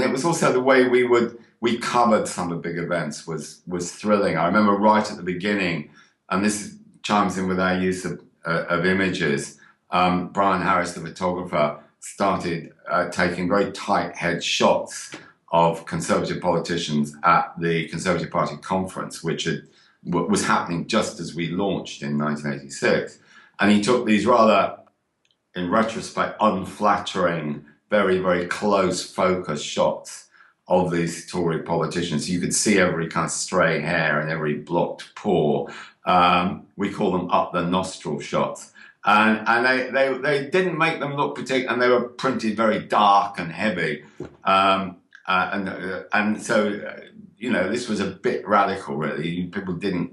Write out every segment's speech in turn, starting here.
it was also the way we covered some of the big events was thrilling. I remember right at the beginning, and this chimes in with our use of images. Brian Harris, the photographer, started taking very tight head shots of Conservative politicians at the Conservative Party conference, which was happening just as we launched in 1986. And he took these rather, in retrospect, unflattering, very, very close focus shots of these Tory politicians. You could see every kind of stray hair and every blocked pore. We call them up the nostril shots. And they didn't make them look particular, and they were printed very dark and heavy. And so, you know, this was a bit radical, really. People didn't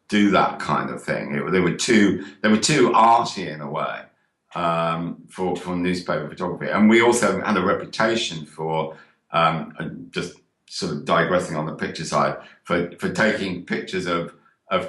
do that kind of thing. They were too arty in a way for newspaper photography. And we also had a reputation for just sort of digressing on the picture side for taking pictures of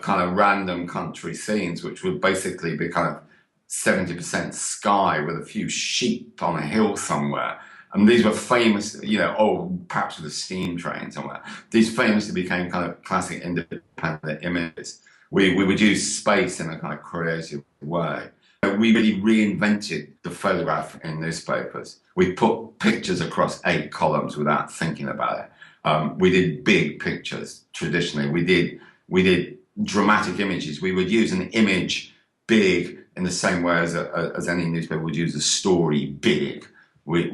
kind of random country scenes, which would basically be kind of 70% sky with a few sheep on a hill somewhere. And these were famous, you know, perhaps with a steam train somewhere. These famously became kind of classic independent images. We would use space in a kind of creative way. We really reinvented the photograph in newspapers. We put pictures across 8 columns without thinking about it. We did big pictures traditionally. We did dramatic images. We would use an image big in the same way as any newspaper would use a story big. If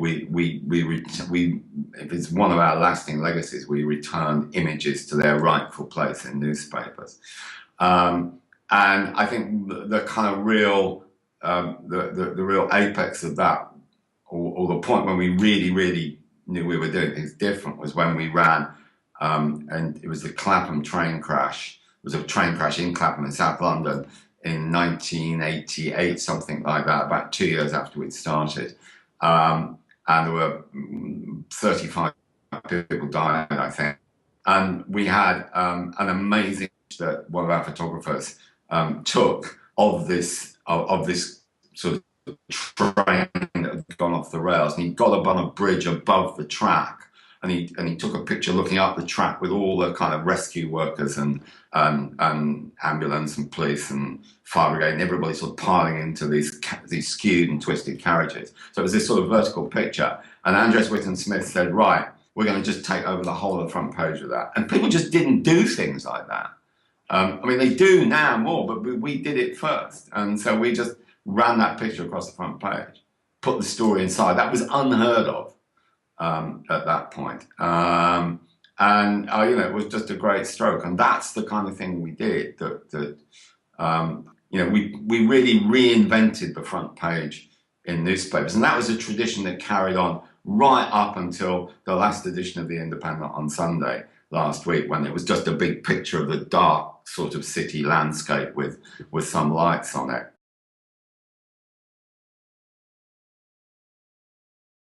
it's one of our lasting legacies, we returned images to their rightful place in newspapers. And I think the kind of real, the real apex of that, or the point when we really knew we were doing things different, was when we ran, and it was the Clapham train crash. It was a train crash in Clapham in South London in 1988, something like that, about 2 years after we'd started. And there were 35 people died, I think. And we had an amazing that one of our photographers took of this sort of train that had gone off the rails, and he got up on a bridge above the track, and he took a picture looking up the track with all the kind of rescue workers and ambulance and police and fire brigade and everybody sort of piling into these skewed and twisted carriages. So it was this sort of vertical picture. And Andres Whitton Smith said, right, we're going to just take over the whole of the front page of that. And people just didn't do things like that. I mean, they do now more, but we did it first. And so we just ran that picture across the front page, put the story inside. That was unheard of at that point. You know, it was just a great stroke. And that's the kind of thing we did you know, we really reinvented the front page in newspapers. And that was a tradition that carried on right up until the last edition of The Independent on Sunday last week, when it was just a big picture of the dark sort of city landscape with some lights on it.